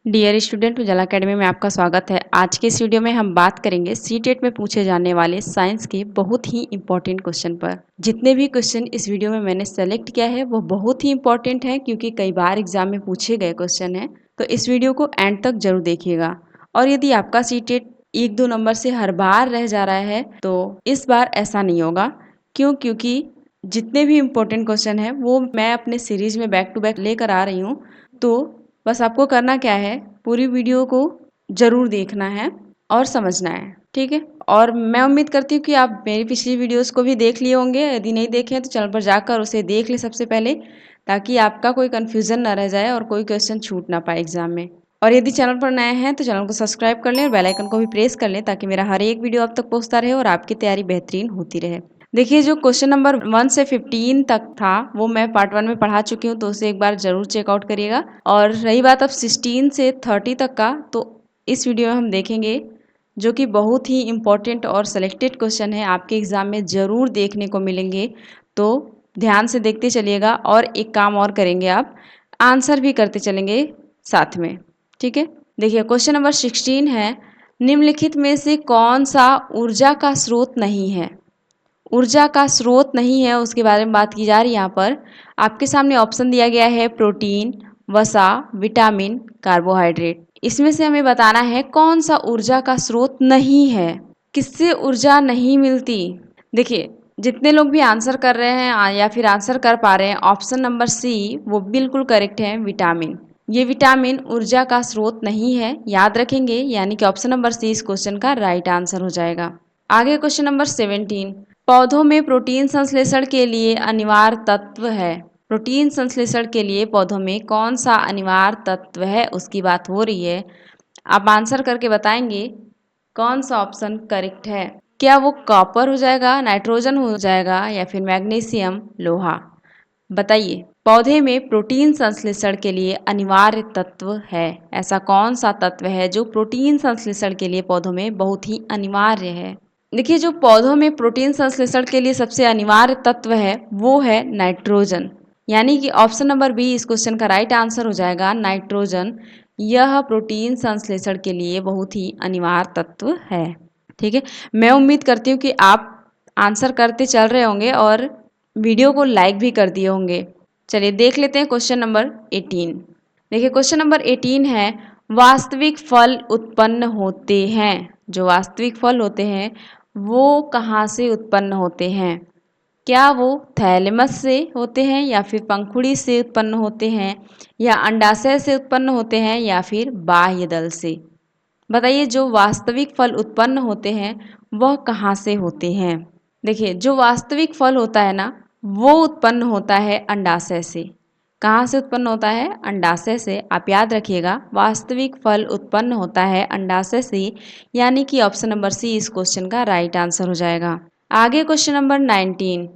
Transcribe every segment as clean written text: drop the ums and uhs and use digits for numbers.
Dear student, उजाला academy में आपका स्वागत है। आज के इस वीडियो में हम बात करेंगे सीटेट में पूछे जाने वाले साइंस के बहुत ही इंपॉर्टेंट क्वेश्चन पर। जितने भी क्वेश्चन इस वीडियो में मैंने सेलेक्ट किया है वो बहुत ही इंपॉर्टेंट है, क्योंकि कई बार एग्जाम में पूछे गए क्वेश्चन है। तो इस वीडियो को एंड तक जरूर देखिएगा। और यदि आपका सीटेट 1-2 नंबर से हर बार रह जा रहा है तो इस बार ऐसा नहीं होगा। क्योंकि जितने भी इम्पोर्टेंट क्वेश्चन है वो मैं अपने सीरीज में बैक टू बैक लेकर आ रही हूँ। तो बस आपको करना क्या है, पूरी वीडियो को जरूर देखना है और समझना है, ठीक है। और मैं उम्मीद करती हूँ कि आप मेरी पिछली वीडियोस को भी देख लिए होंगे। यदि नहीं देखे हैं तो चैनल पर जाकर उसे देख लें सबसे पहले, ताकि आपका कोई कन्फ्यूजन ना रह जाए और कोई क्वेश्चन छूट ना पाए एग्जाम में। और यदि चैनल पर नए हैं तो चैनल को सब्सक्राइब कर लें और बेल आइकन को भी प्रेस कर लें, ताकि मेरा हर एक वीडियो आप तक पहुँचता रहे और आपकी तैयारी बेहतरीन होती रहे। देखिए, जो क्वेश्चन नंबर 1 से 15 तक था वो मैं पार्ट 1 में पढ़ा चुकी हूँ, तो उसे एक बार जरूर चेकआउट करिएगा। और रही बात अब 16 से 30 तक का, तो इस वीडियो में हम देखेंगे, जो कि बहुत ही इम्पोर्टेंट और सेलेक्टेड क्वेश्चन है, आपके एग्जाम में ज़रूर देखने को मिलेंगे। तो ध्यान से देखते चलिएगा और एक काम और करेंगे, आप आंसर भी करते चलेंगे साथ में, ठीक है। देखिए, क्वेश्चन नंबर 16 है, निम्नलिखित में से कौन सा ऊर्जा का स्रोत नहीं है। ऊर्जा का स्रोत नहीं है, उसके बारे में बात की जा रही है। यहाँ पर आपके सामने ऑप्शन दिया गया है प्रोटीन, वसा, विटामिन, कार्बोहाइड्रेट। इसमें से हमें बताना है कौन सा ऊर्जा का स्रोत नहीं है, किससे ऊर्जा नहीं मिलती। देखिए, जितने लोग भी आंसर कर रहे हैं या फिर आंसर कर पा रहे हैं, ऑप्शन नंबर सी वो बिल्कुल करेक्ट है, विटामिन। ये विटामिन ऊर्जा का स्रोत नहीं है, याद रखेंगे, यानी कि ऑप्शन नंबर सी इस क्वेश्चन का राइट आंसर हो जाएगा। आगे क्वेश्चन नंबर 17, पौधों में प्रोटीन संश्लेषण के लिए अनिवार्य तत्व है। प्रोटीन संश्लेषण के लिए पौधों में कौन सा अनिवार्य तत्व है, उसकी बात हो रही है। आप आंसर करके बताएंगे कौन सा ऑप्शन करेक्ट है। क्या वो कॉपर हो जाएगा, नाइट्रोजन हो जाएगा, या फिर मैग्नीशियम, लोहा। बताइए, पौधे में प्रोटीन संश्लेषण के लिए अनिवार्य तत्व है, ऐसा कौन सा तत्व है जो प्रोटीन संश्लेषण के लिए पौधों में बहुत ही अनिवार्य है। देखिए, जो पौधों में प्रोटीन संश्लेषण के लिए सबसे अनिवार्य तत्व है वो है नाइट्रोजन, यानी कि ऑप्शन नंबर बी इस क्वेश्चन का राइट आंसर हो जाएगा, नाइट्रोजन। यह प्रोटीन संश्लेषण के लिए बहुत ही अनिवार्य तत्व है, ठीक है। मैं उम्मीद करती हूँ कि आप आंसर करते चल रहे होंगे और वीडियो को लाइक भी कर दिए होंगे। चलिए देख लेते हैं क्वेश्चन नंबर 18। देखिए, क्वेश्चन नंबर 18 है, वास्तविक फल उत्पन्न होते हैं। जो वास्तविक फल होते हैं वो कहाँ से उत्पन्न होते हैं। क्या वो थैलेमस से होते हैं, या फिर पंखुड़ी से उत्पन्न होते हैं, या अंडाशय से उत्पन्न होते हैं, या फिर बाह्य दल से। बताइए, जो वास्तविक फल उत्पन्न होते हैं वह कहाँ से होते हैं। देखिए, जो वास्तविक फल होता है ना, वो उत्पन्न होता है अंडाशय से। कहाँ से उत्पन्न होता है, अंडाशय से। आप याद रखिएगा, वास्तविक फल उत्पन्न होता है अंडाशय से, यानी कि ऑप्शन नंबर सी इस क्वेश्चन का राइट आंसर हो जाएगा। आगे क्वेश्चन नंबर 19,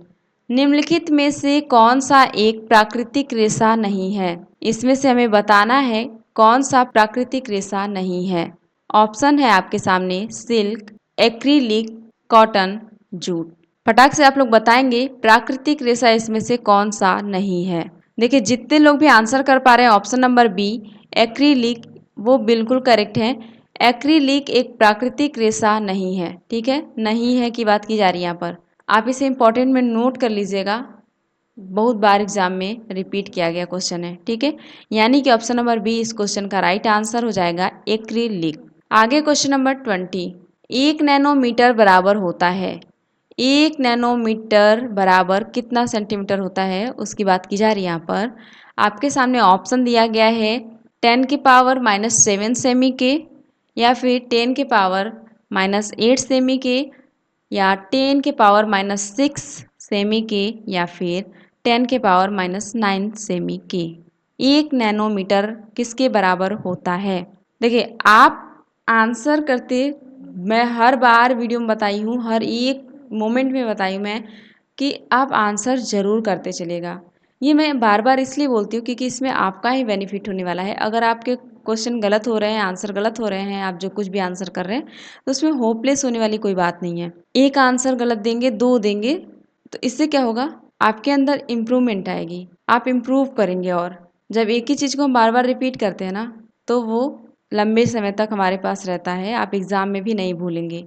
निम्नलिखित में से कौन सा एक प्राकृतिक रेशा नहीं है। इसमें से हमें बताना है कौन सा प्राकृतिक रेशा नहीं है। ऑप्शन है आपके सामने सिल्क, एक्रिलिक, कॉटन, जूट। फटाक से आप लोग बताएंगे प्राकृतिक रेशा इसमें से कौन सा नहीं है। देखिए, जितने लोग भी आंसर कर पा रहे हैं ऑप्शन नंबर बी एक्रिलिक, वो बिल्कुल करेक्ट है। एक्रिलिक एक प्राकृतिक रेशा नहीं है, ठीक है, नहीं है की बात की जा रही है यहाँ पर। आप इसे इंपॉर्टेंट में नोट कर लीजिएगा, बहुत बार एग्जाम में रिपीट किया गया क्वेश्चन है, ठीक है। यानी कि ऑप्शन नंबर बी इस क्वेश्चन का राइट आंसर हो जाएगा, एक्रिलिक। आगे क्वेश्चन नंबर 20, 1 नैनोमीटर बराबर होता है। 1 नैनोमीटर बराबर कितना सेंटीमीटर होता है, उसकी बात की जा रही है यहाँ पर। आपके सामने ऑप्शन दिया गया है 10⁻⁻7 सेमी के, या फिर 10⁻⁻8 सेमी के, या 10⁻⁻6 सेमी के, या फिर 10⁻⁻9 सेमी के। 1 नैनोमीटर किसके बराबर होता है। देखिए, आप आंसर करते, मैं हर बार वीडियो में बताई हूँ, हर एक मोमेंट में बताई हूँ मैं, कि आप आंसर ज़रूर करते चलेगा। ये मैं बार बार इसलिए बोलती हूँ क्योंकि इसमें आपका ही बेनिफिट होने वाला है। अगर आपके क्वेश्चन गलत हो रहे हैं, आंसर गलत हो रहे हैं, आप जो कुछ भी आंसर कर रहे हैं, तो उसमें होपलेस होने वाली कोई बात नहीं है। एक आंसर गलत देंगे, 2 देंगे, तो इससे क्या होगा, आपके अंदर इम्प्रूवमेंट आएगी, आप इम्प्रूव करेंगे। और जब एक ही चीज़ को हम बार बार रिपीट करते हैं ना, तो वो लंबे समय तक हमारे पास रहता है, आप एग्ज़ाम में भी नहीं भूलेंगे।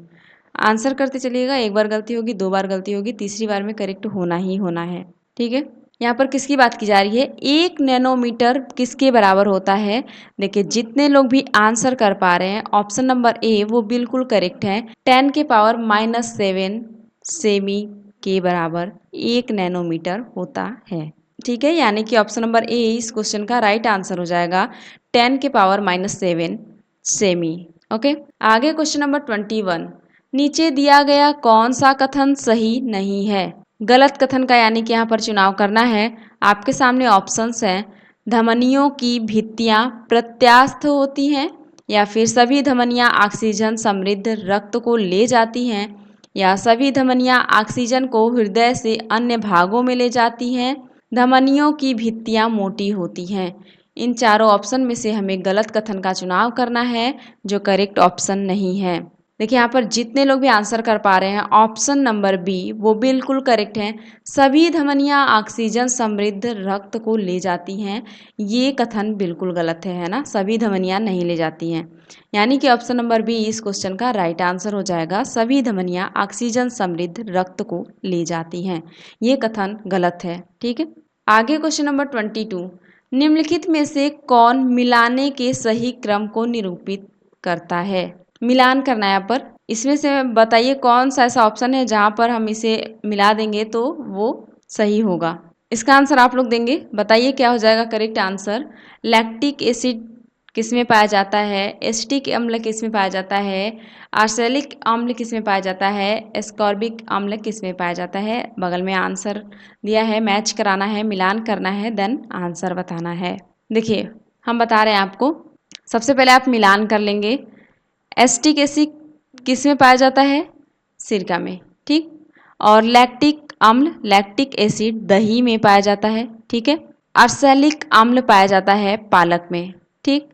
आंसर करते चलिएगा, एक बार गलती होगी, 2 बार गलती होगी, तीसरी बार में करेक्ट होना ही होना है, ठीक है। यहाँ पर किसकी बात की जा रही है, 1 नैनोमीटर किसके बराबर होता है। देखिए जितने लोग भी आंसर कर पा रहे हैं, ऑप्शन नंबर ए वो बिल्कुल करेक्ट है। 10 के पावर -7 सेमी के बराबर 1 नैनोमीटर होता है, ठीक है। यानी कि ऑप्शन नंबर ए इस क्वेश्चन का राइट आंसर हो जाएगा, 10 के पावर -7 सेमी। ओके, आगे क्वेश्चन नंबर 21, नीचे दिया गया कौन सा कथन सही नहीं है। गलत कथन का यानी कि यहाँ पर चुनाव करना है। आपके सामने ऑप्शंस हैं, धमनियों की भित्तियाँ प्रत्यास्थ होती हैं, या फिर सभी धमनियाँ ऑक्सीजन समृद्ध रक्त को ले जाती हैं, या सभी धमनियाँ ऑक्सीजन को हृदय से अन्य भागों में ले जाती हैं, धमनियों की भित्तियाँ मोटी होती हैं। इन चारों ऑप्शन में से हमें गलत कथन का चुनाव करना है, जो करेक्ट ऑप्शन नहीं है। देखिए यहाँ पर जितने लोग भी आंसर कर पा रहे हैं, ऑप्शन नंबर बी वो बिल्कुल करेक्ट हैं। सभी धमनियाँ ऑक्सीजन समृद्ध रक्त को ले जाती हैं, ये कथन बिल्कुल गलत है ना, सभी धमनियाँ नहीं ले जाती हैं। यानी कि ऑप्शन नंबर बी इस क्वेश्चन का राइट आंसर हो जाएगा, सभी धमनियाँ ऑक्सीजन समृद्ध रक्त को ले जाती हैं, ये कथन गलत है, ठीक है। आगे क्वेश्चन नंबर 22, निम्नलिखित में से कौन मिलाने के सही क्रम को निरूपित करता है। मिलान करना है यहाँ पर, इसमें से बताइए कौन सा ऐसा ऑप्शन है जहाँ पर हम इसे मिला देंगे तो वो सही होगा। इसका आंसर आप लोग देंगे, बताइए क्या हो जाएगा करेक्ट आंसर। लैक्टिक एसिड किस में पाया जाता है, एसिटिक अम्ल किस में पाया जाता है, आर्सेलिक अम्ल किस में पाया जाता है, एस्कॉर्बिक अम्ल किस में पाया जाता है। बगल में आंसर दिया है, मैच कराना है, मिलान करना है, देन आंसर बताना है। देखिए हम बता रहे हैं आपको, सबसे पहले आप मिलान कर लेंगे। एसिटिक एसिड किस में पाया जाता है, सिरका में, ठीक। और लैक्टिक अम्ल लैक्टिक एसिड दही में पाया जाता है, ठीक है। आर्सेलिक अम्ल पाया जाता है पालक में, ठीक।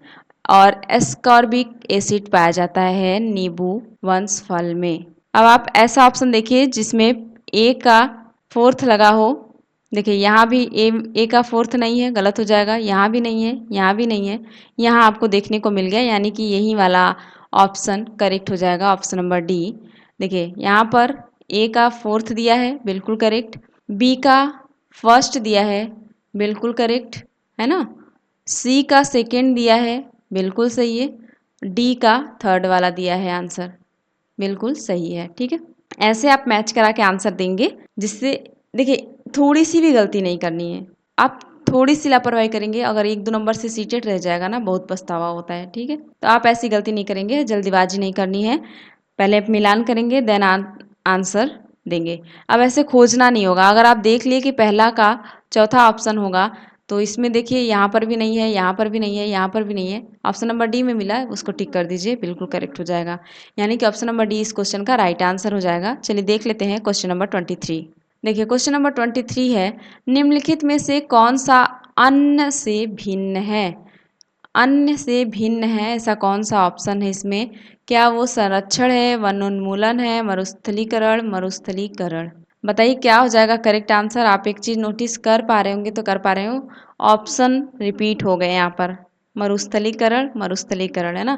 और एस्कॉर्बिक एसिड पाया जाता है नींबू वंश फल में। अब आप ऐसा ऑप्शन देखिए जिसमें ए का फोर्थ लगा हो। देखिए यहाँ भी ए का फोर्थ नहीं है, गलत हो जाएगा, यहाँ भी नहीं है, यहाँ भी नहीं है, यहाँ आपको देखने को मिल गया, यानी कि यही वाला ऑप्शन करेक्ट हो जाएगा, ऑप्शन नंबर डी। देखिए यहाँ पर ए का फोर्थ दिया है, बिल्कुल करेक्ट। बी का फर्स्ट दिया है, बिल्कुल करेक्ट है ना। सी का सेकेंड दिया है, बिल्कुल सही है। डी का थर्ड वाला दिया है आंसर, बिल्कुल सही है, ठीक है। ऐसे आप मैच करा के आंसर देंगे, जिससे देखिए थोड़ी सी भी गलती नहीं करनी है। आप थोड़ी सी लापरवाही करेंगे, अगर 1-2 नंबर से सीटेड रह जाएगा ना, बहुत पछतावा होता है, ठीक है। तो आप ऐसी गलती नहीं करेंगे, जल्दीबाजी नहीं करनी है, पहले आप मिलान करेंगे देन आंसर देंगे। अब ऐसे खोजना नहीं होगा, अगर आप देख लिए कि पहला का चौथा ऑप्शन होगा, तो इसमें देखिए यहाँ पर भी नहीं है, यहाँ पर भी नहीं है, यहाँ पर भी नहीं है, ऑप्शन नंबर डी में मिला है, उसको टिक कर दीजिए, बिल्कुल करेक्ट हो जाएगा। यानी कि ऑप्शन नंबर डी इस क्वेश्चन का राइट आंसर हो जाएगा। चलिए देख लेते हैं क्वेश्चन नंबर 23। देखिए क्वेश्चन नंबर 23 है, निम्नलिखित में से कौन सा अन्य से भिन्न है। अन्य से भिन्न है, ऐसा कौन सा ऑप्शन है इसमें, क्या वो संरक्षण है, वनोन्मूलन है, मरुस्थलीकरण, मरुस्थलीकरण। बताइए क्या हो जाएगा करेक्ट आंसर। आप एक चीज़ नोटिस कर पा रहे होंगे तो कर पा रहे हो, ऑप्शन रिपीट हो गए यहाँ पर, मरुस्थलीकरण मरुस्थलीकरण है ना,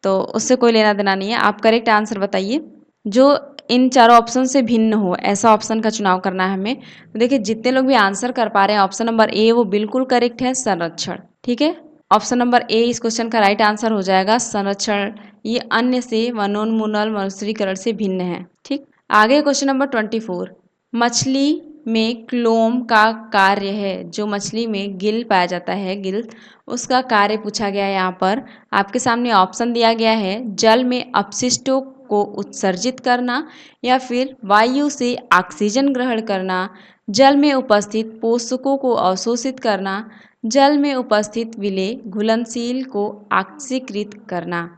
तो उससे कोई लेना देना नहीं है। आप करेक्ट आंसर बताइए, जो इन चारों ऑप्शन से भिन्न हो, ऐसा ऑप्शन का चुनाव करना है हमें। तो देखिए जितने लोग भी आंसर कर पा रहे हैं, ऑप्शन नंबर ए वो बिल्कुल करेक्ट है, संरक्षण, ठीक है। ऑप्शन नंबर ए इस क्वेश्चन का राइट आंसर हो जाएगा, संरक्षण। ये अन्य से, वनोन्मूलन, मरुस्थलीकरण से भिन्न है, ठीक। आगे क्वेश्चन नंबर 24, मछली में क्लोम का कार्य है, जो मछली में गिल पाया जाता है, गिल, उसका कार्य पूछा गया है। यहाँ पर आपके सामने ऑप्शन दिया गया है, जल में अपशिष्टों को उत्सर्जित करना, या फिर वायु से ऑक्सीजन ग्रहण करना, जल में उपस्थित पोषकों को अवशोषित करना, जल में उपस्थित विलेय घुलनशील को ऑक्सीकृत करना।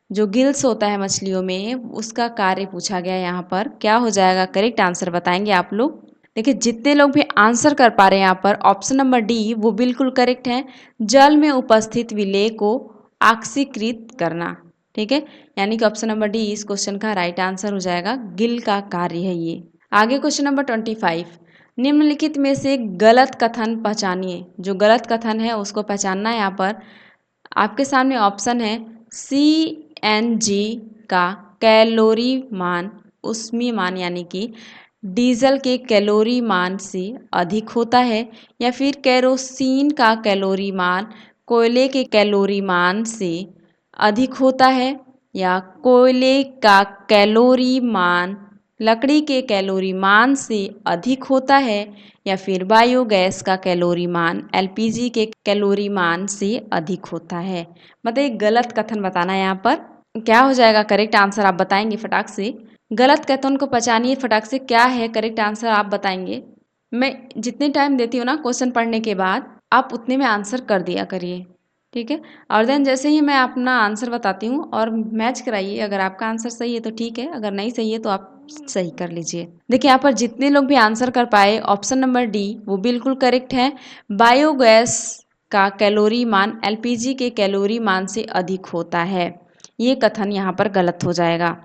जो गिल्स होता है मछलियों में, उसका कार्य पूछा गया है यहाँ पर। क्या हो जाएगा करेक्ट आंसर बताएंगे आप लोग। देखिए जितने लोग भी आंसर कर पा रहे हैं यहाँ पर, ऑप्शन नंबर डी वो बिल्कुल करेक्ट है, जल में उपस्थित विलेय को ऑक्सीकृत करना, ठीक है। यानी कि ऑप्शन नंबर डी इस क्वेश्चन का राइट आंसर हो जाएगा, गिल का कार्य है ये। आगे क्वेश्चन नंबर 25, निम्नलिखित में से गलत कथन पहचानिए। जो गलत कथन है उसको पहचानना है यहाँ पर। आपके सामने ऑप्शन है CNG का कैलोरी मान, उसमें मान यानी कि डीजल के कैलोरी मान से अधिक होता है, या फिर केरोसिन का कैलोरी मान कोयले के कैलोरी मान से अधिक होता है, या कोयले का कैलोरी मान लकड़ी के कैलोरी मान से अधिक होता है, या फिर बायोगैस का कैलोरी मान LPG के कैलोरी मान से अधिक होता है। मतलब एक गलत कथन बताना है यहाँ पर। क्या हो जाएगा करेक्ट आंसर, आप बताएंगे फटाक से। गलत कथन को पहचानिए फटाक से, क्या है करेक्ट आंसर आप बताएंगे। मैं जितने टाइम देती हूँ ना क्वेश्चन पढ़ने के बाद, आप उतने में आंसर कर दिया करिए, ठीक है। और देन जैसे ही मैं अपना आंसर बताती हूँ और मैच कराइए, अगर आपका आंसर सही है तो ठीक है, अगर नहीं सही है तो आप सही कर लीजिए। देखिए यहाँ पर जितने लोग भी आंसर कर पाए ऑप्शन नंबर डी वो बिल्कुल करेक्ट है। बायोगैस का कैलोरी मान LPG के कैलोरी मान से अधिक होता है, ये कथन यहाँ पर गलत हो जाएगा।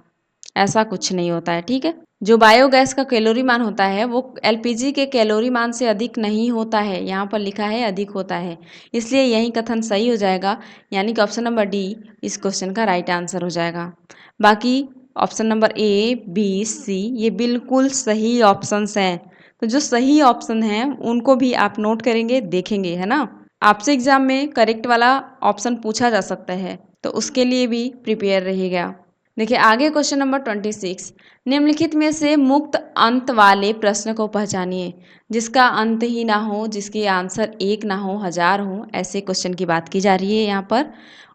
ऐसा कुछ नहीं होता है, ठीक है। जो बायोगैस का कैलोरी मान होता है वो LPG के कैलोरी मान से अधिक नहीं होता है, यहाँ पर लिखा है अधिक होता है, इसलिए यही कथन सही हो जाएगा। यानी कि ऑप्शन नंबर डी इस क्वेश्चन का राइट आंसर हो जाएगा। बाकी option number A, B, C ये बिल्कुल सही ऑप्शंस हैं। तो जो सही ऑप्शन हैं उनको भी आप नोट करेंगे, देखेंगे, है ना। आपसे एग्जाम में करेक्ट वाला ऑप्शन पूछा जा सकता है, तो उसके लिए भी प्रिपेयर रहिएगा। देखिए आगे क्वेश्चन नंबर 26, निम्नलिखित में से मुक्त अंत वाले प्रश्न को पहचानिए जिसका अंत ही ना हो, जिसके आंसर एक ना हो, हजार हो, ऐसे क्वेश्चन की बात की जा रही है यहाँ पर।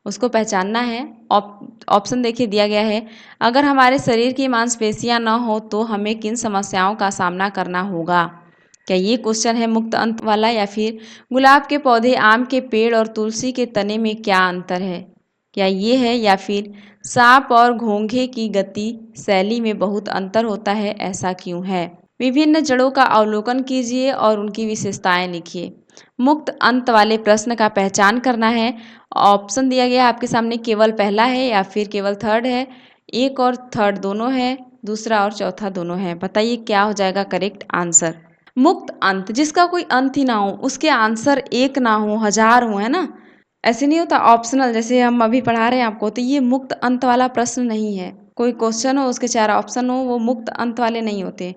उसको पहचानना है। ऑप्शन देखिए दिया गया है, अगर हमारे शरीर की मांसपेशियां ना हो तो हमें किन समस्याओं का सामना करना होगा। क्या ये क्वेश्चन है मुक्त अंत वाला, या फिर गुलाब के पौधे, आम के पेड़ और तुलसी के तने में क्या अंतर है, क्या ये है, या फिर सांप और घोंघे की गति शैली में बहुत अंतर होता है, ऐसा क्यों है। विभिन्न जड़ों का अवलोकन कीजिए और उनकी विशेषताएं लिखिए। मुक्त अंत वाले प्रश्न का पहचान करना है। ऑप्शन दिया गया है आपके सामने, केवल पहला है या फिर केवल थर्ड है, एक और थर्ड दोनों है, दूसरा और चौथा दोनों है। बताइए क्या हो जाएगा करेक्ट आंसर। मुक्त अंत, जिसका कोई अंत ही ना हो, उसके आंसर एक ना हो, हजार हो, है ना। ऐसे नहीं होता ऑप्शनल, जैसे हम अभी पढ़ा रहे हैं आपको, तो ये मुक्त अंत वाला प्रश्न नहीं है। कोई क्वेश्चन हो उसके चार ऑप्शन हो, वो मुक्त अंत वाले नहीं होते।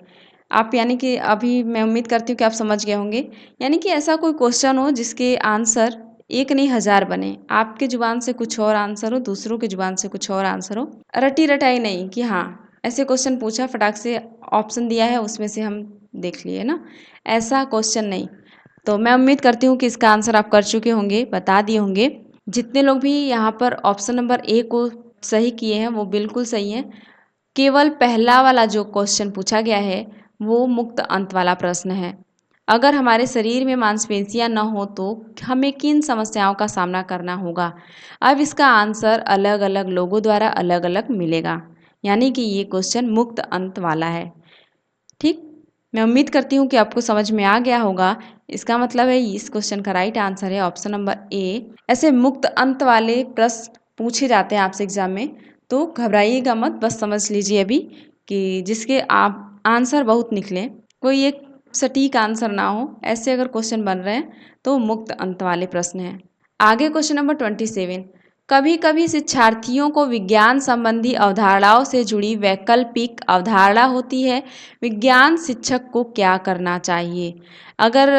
आप यानी कि अभी मैं उम्मीद करती हूँ कि आप समझ गए होंगे। यानी कि ऐसा कोई क्वेश्चन हो जिसके आंसर एक नहीं हजार बने, आपके जुबान से कुछ और आंसर हो, दूसरों की जुबान से कुछ और आंसर हो, रटी रटाई नहीं कि हाँ ऐसे क्वेश्चन पूछा, फटाक से ऑप्शन दिया है उसमें से हम देख लिए ना, ऐसा क्वेश्चन नहीं। तो मैं उम्मीद करती हूँ कि इसका आंसर आप कर चुके होंगे, बता दिए होंगे। जितने लोग भी यहाँ पर ऑप्शन नंबर A को सही किए हैं वो बिल्कुल सही हैं। केवल पहला वाला जो क्वेश्चन पूछा गया है वो मुक्त अंत वाला प्रश्न है। अगर हमारे शरीर में मांसपेशियां न हो तो हमें किन समस्याओं का सामना करना होगा। अब इसका आंसर अलग अलग लोगों द्वारा अलग अलग मिलेगा, यानी कि ये क्वेश्चन मुक्त अंत वाला है। ठीक, मैं उम्मीद करती हूँ कि आपको समझ में आ गया होगा। इसका मतलब है इस क्वेश्चन का राइट आंसर है ऑप्शन नंबर A। ऐसे मुक्त अंत वाले प्रश्न पूछे जाते हैं आपसे एग्जाम में, तो घबराइएगा मत, बस समझ लीजिए अभी कि जिसके आप आंसर बहुत निकलें, कोई एक सटीक आंसर ना हो, ऐसे अगर क्वेश्चन बन रहे हैं तो मुक्त अंत वाले प्रश्न हैं। आगे क्वेश्चन नंबर 27, कभी कभी शिक्षार्थियों को विज्ञान संबंधी अवधारणाओं से जुड़ी वैकल्पिक अवधारणा होती है, विज्ञान शिक्षक को क्या करना चाहिए। अगर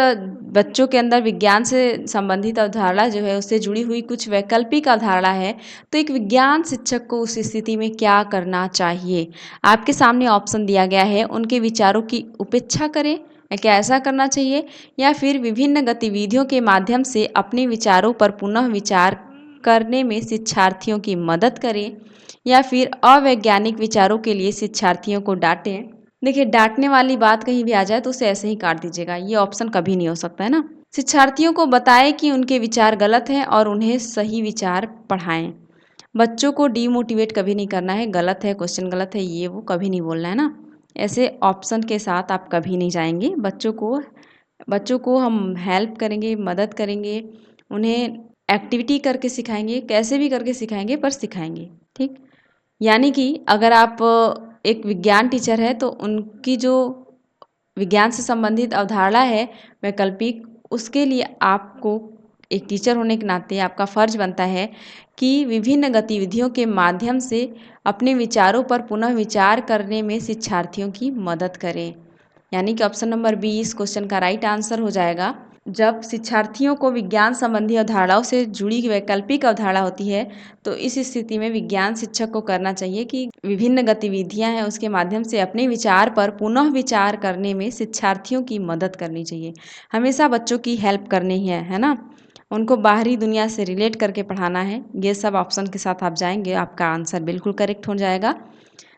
बच्चों के अंदर विज्ञान से संबंधित अवधारणा जो है उससे जुड़ी हुई कुछ वैकल्पिक अवधारणा है, तो एक विज्ञान शिक्षक को उस स्थिति में क्या करना चाहिए। आपके सामने ऑप्शन दिया गया है, उनके विचारों की उपेक्षा करें, क्या ऐसा करना चाहिए, या फिर विभिन्न गतिविधियों के माध्यम से अपने विचारों पर पुनः विचार करने में शिक्षार्थियों की मदद करें, या फिर अवैज्ञानिक विचारों के लिए शिक्षार्थियों को डांटें। देखिए डांटने वाली बात कहीं भी आ जाए तो उसे ऐसे ही काट दीजिएगा, ये ऑप्शन कभी नहीं हो सकता है ना। शिक्षार्थियों को बताएं कि उनके विचार गलत हैं और उन्हें सही विचार पढ़ाएं। बच्चों को डीमोटिवेट कभी नहीं करना है, गलत है क्वेश्चन, गलत है ये वो कभी नहीं बोलना है ना। ऐसे ऑप्शन के साथ आप कभी नहीं जाएंगे। बच्चों को हम हेल्प करेंगे, मदद करेंगे, उन्हें एक्टिविटी करके सिखाएंगे, कैसे भी करके सिखाएंगे पर सिखाएंगे। ठीक, यानी कि अगर आप एक विज्ञान टीचर है तो उनकी जो विज्ञान से संबंधित अवधारणा है वैकल्पिक, उसके लिए आपको एक टीचर होने के नाते आपका फ़र्ज बनता है कि विभिन्न गतिविधियों के माध्यम से अपने विचारों पर पुनः विचार करने में शिक्षार्थियों की मदद करें। यानी कि ऑप्शन नंबर बी इस क्वेश्चन का राइट आंसर हो जाएगा। जब शिक्षार्थियों को विज्ञान संबंधी अवधारणाओं से जुड़ी वैकल्पिक अवधारणा होती है, तो इस स्थिति में विज्ञान शिक्षक को करना चाहिए कि विभिन्न गतिविधियां हैं उसके माध्यम से अपने विचार पर पुनः विचार करने में शिक्षार्थियों की मदद करनी चाहिए। हमेशा बच्चों की हेल्प करनी है ना, उनको बाहरी दुनिया से रिलेट करके पढ़ाना है। ये सब ऑप्शन के साथ आप जाएंगे, आपका आंसर बिल्कुल करेक्ट हो जाएगा।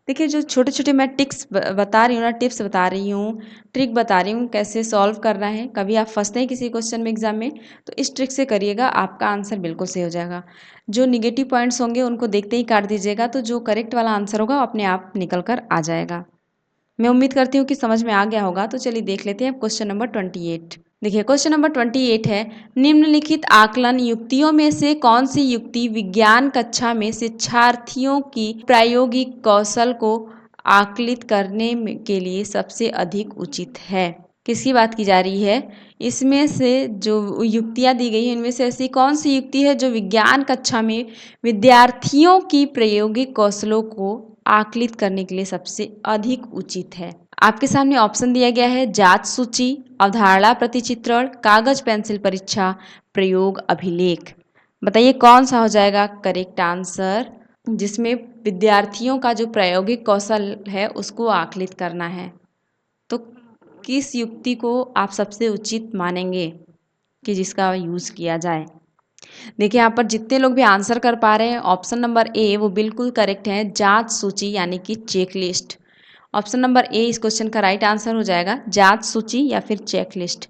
देखिए जो छोटे छोटे मैं टिक्स बता रही हूँ ना, टिप्स बता रही हूँ, ट्रिक बता रही हूँ कैसे सॉल्व करना है। कभी आप फंसते हैं किसी क्वेश्चन में एग्जाम में, तो इस ट्रिक से करिएगा, आपका आंसर बिल्कुल सही हो जाएगा। जो निगेटिव पॉइंट्स होंगे उनको देखते ही काट दीजिएगा, तो जो करेक्ट वाला आंसर होगा अपने आप निकल कर आ जाएगा। मैं उम्मीद करती हूँ कि समझ में आ गया होगा। तो चलिए देख लेते हैं क्वेश्चन नंबर 28। देखिए क्वेश्चन नंबर 28 है, निम्नलिखित आकलन युक्तियों में से कौन सी युक्ति विज्ञान कक्षा में शिक्षार्थियों की प्रायोगिक कौशल को आकलित करने के लिए सबसे अधिक उचित है। किसकी बात की जा रही है? इसमें से जो युक्तियां दी गई हैं इनमें से ऐसी कौन सी युक्ति है जो विज्ञान कक्षा में विद्यार्थियों की प्रायोगिक कौशलों को आकलित करने के लिए सबसे अधिक उचित है। आपके सामने ऑप्शन दिया गया है, जांच सूची, अवधारणा प्रतिचित्रण, कागज पेंसिल परीक्षा, प्रयोग अभिलेख। बताइए कौन सा हो जाएगा करेक्ट आंसर, जिसमें विद्यार्थियों का जो प्रायोगिक कौशल है उसको आकलित करना है। तो किस युक्ति को आप सबसे उचित मानेंगे कि जिसका यूज़ किया जाए? देखिए यहाँ पर जितने लोग भी आंसर कर पा रहे हैं ऑप्शन नंबर ए वो बिल्कुल करेक्ट है, जांच सूची यानी कि चेकलिस्ट। ऑप्शन नंबर ए इस क्वेश्चन का राइट आंसर हो जाएगा, जांच सूची या फिर चेकलिस्ट।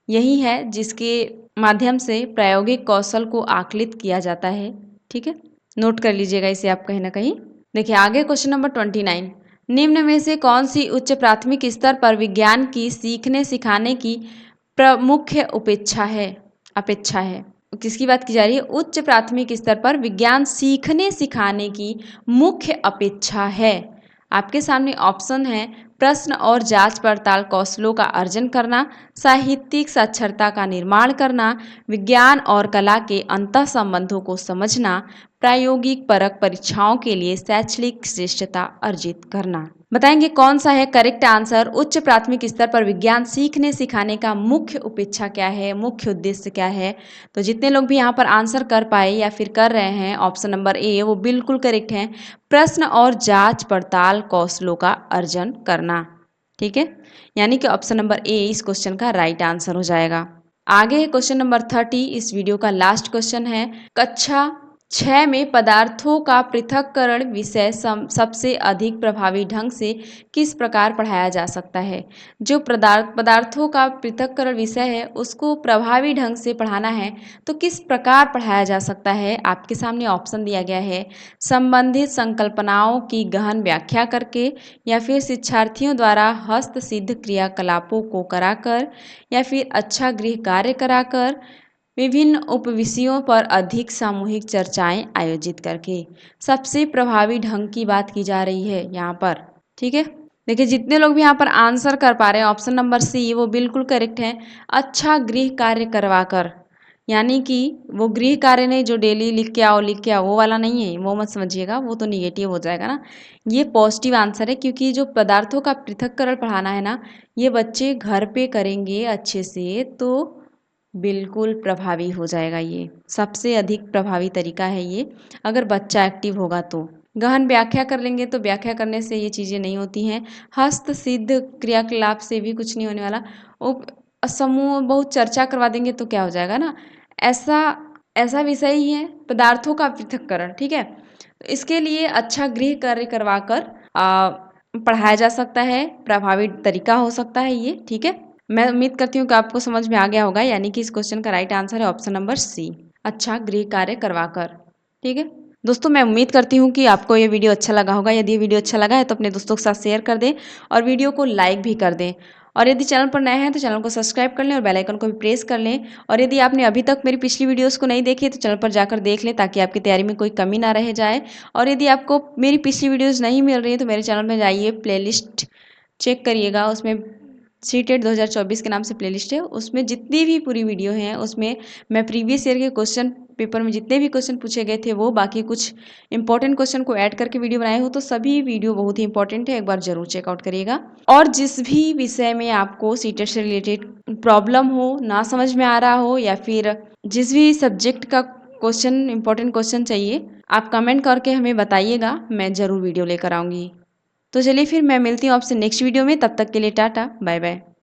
यही है जिसके माध्यम से प्रायोगिक कौशल को आकलित किया जाता है। ठीक है, नोट कर लीजिएगा इसे आप कहीं ना कहीं। देखिए आगे क्वेश्चन नंबर 29, निम्न में से कौन सी उच्च प्राथमिक स्तर पर विज्ञान की सीखने सिखाने की प्रमुख अपेक्षा है। किसकी बात की जा रही है? उच्च प्राथमिक स्तर पर विज्ञान सीखने सिखाने की मुख्य अपेक्षा है। आपके सामने ऑप्शन है, प्रश्न और जांच पड़ताल कौशलों का अर्जन करना, साहित्यिक साक्षरता का निर्माण करना, विज्ञान और कला के अंतः संबंधों को समझना, प्रायोगिक परख परीक्षाओं के लिए शैक्षणिक श्रेष्ठता अर्जित करना। बताएंगे कौन सा है करेक्ट आंसर? उच्च प्राथमिक स्तर पर विज्ञान सीखने सिखाने का मुख्य उपेक्षा क्या है, मुख्य उद्देश्य क्या है? तो जितने लोग भी यहाँ पर आंसर कर पाए या फिर कर रहे हैं ऑप्शन नंबर ए वो बिल्कुल करेक्ट है, प्रश्न और जांच पड़ताल कौशलों का अर्जन करना। ठीक है, यानी कि ऑप्शन नंबर ए इस क्वेश्चन का राइट आंसर हो जाएगा। आगे क्वेश्चन नंबर 30 इस वीडियो का लास्ट क्वेश्चन है, कक्षा 6 में पदार्थों का पृथक्करण विषय सबसे अधिक प्रभावी ढंग से किस प्रकार पढ़ाया जा सकता है? जो पदार्थों का पृथक्करण विषय है उसको प्रभावी ढंग से पढ़ाना है तो किस प्रकार पढ़ाया जा सकता है? आपके सामने ऑप्शन दिया गया है, संबंधित संकल्पनाओं की गहन व्याख्या करके, या फिर शिक्षार्थियों द्वारा हस्त सिद्ध क्रियाकलापों को कराकर, या फिर अच्छा गृह कार्य कराकर, विभिन्न उपविषयों पर अधिक सामूहिक चर्चाएं आयोजित करके। सबसे प्रभावी ढंग की बात की जा रही है यहाँ पर। ठीक है, देखिए जितने लोग भी यहाँ पर आंसर कर पा रहे हैं ऑप्शन नंबर सी वो बिल्कुल करेक्ट है, अच्छा गृह कार्य करवाकर। यानी कि वो गृह कार्य नहीं जो डेली लिख के आओ वो वाला नहीं है, वो मत समझिएगा, वो तो निगेटिव हो जाएगा ना। ये पॉजिटिव आंसर है, क्योंकि जो पदार्थों का पृथक्करण पढ़ाना है ना ये बच्चे घर पे करेंगे अच्छे से तो बिल्कुल प्रभावी हो जाएगा। ये सबसे अधिक प्रभावी तरीका है ये, अगर बच्चा एक्टिव होगा तो। गहन व्याख्या कर लेंगे तो व्याख्या करने से ये चीज़ें नहीं होती हैं, हस्त सिद्ध क्रियाकलाप से भी कुछ नहीं होने वाला। वो समूह बहुत चर्चा करवा देंगे तो क्या हो जाएगा ना, ऐसा ऐसा विषय ही है पदार्थों का पृथक्करण। ठीक है, तो इसके लिए अच्छा गृह कार्य करवा कर पढ़ाया जा सकता है, प्रभावी तरीका हो सकता है ये। ठीक है, मैं उम्मीद करती हूँ कि आपको समझ में आ गया होगा, यानी कि इस क्वेश्चन का राइट आंसर है ऑप्शन नंबर सी, अच्छा गृह कार्य करवाकर। ठीक है दोस्तों, मैं उम्मीद करती हूँ कि आपको ये वीडियो अच्छा लगा होगा। यदि ये वीडियो अच्छा लगा है तो अपने दोस्तों के साथ शेयर कर दें और वीडियो को लाइक भी कर दें। और यदि चैनल पर नए हैं तो चैनल को सब्सक्राइब कर लें और बेल आइकन को भी प्रेस कर लें। और यदि आपने अभी तक मेरी पिछली वीडियोस को नहीं देखी तो चैनल पर जाकर देख लें ताकि आपकी तैयारी में कोई कमी ना रह जाए। और यदि आपको मेरी पिछली वीडियोस नहीं मिल रही है तो मेरे चैनल में जाइए, प्लेलिस्ट चेक करिएगा, उसमें सीटेट 2024 के नाम से प्लेलिस्ट है, उसमें जितनी भी पूरी वीडियो हैं उसमें मैं प्रीवियस ईयर के क्वेश्चन पेपर में जितने भी क्वेश्चन पूछे गए थे वो, बाकी कुछ इंपॉर्टेंट क्वेश्चन को ऐड करके वीडियो बनाए हो, तो सभी वीडियो बहुत ही इंपॉर्टेंट है, एक बार जरूर चेकआउट करिएगा। और जिस भी विषय में आपको सीटेट से रिलेटेड प्रॉब्लम हो, ना समझ में आ रहा हो, या फिर जिस भी सब्जेक्ट का क्वेश्चन इंपॉर्टेंट क्वेश्चन चाहिए, आप कमेंट करके हमें बताइएगा, मैं ज़रूर वीडियो लेकर आऊँगी। तो चलिए फिर मैं मिलती हूँ आपसे नेक्स्ट वीडियो में, तब तक के लिए टाटा बाय बाय।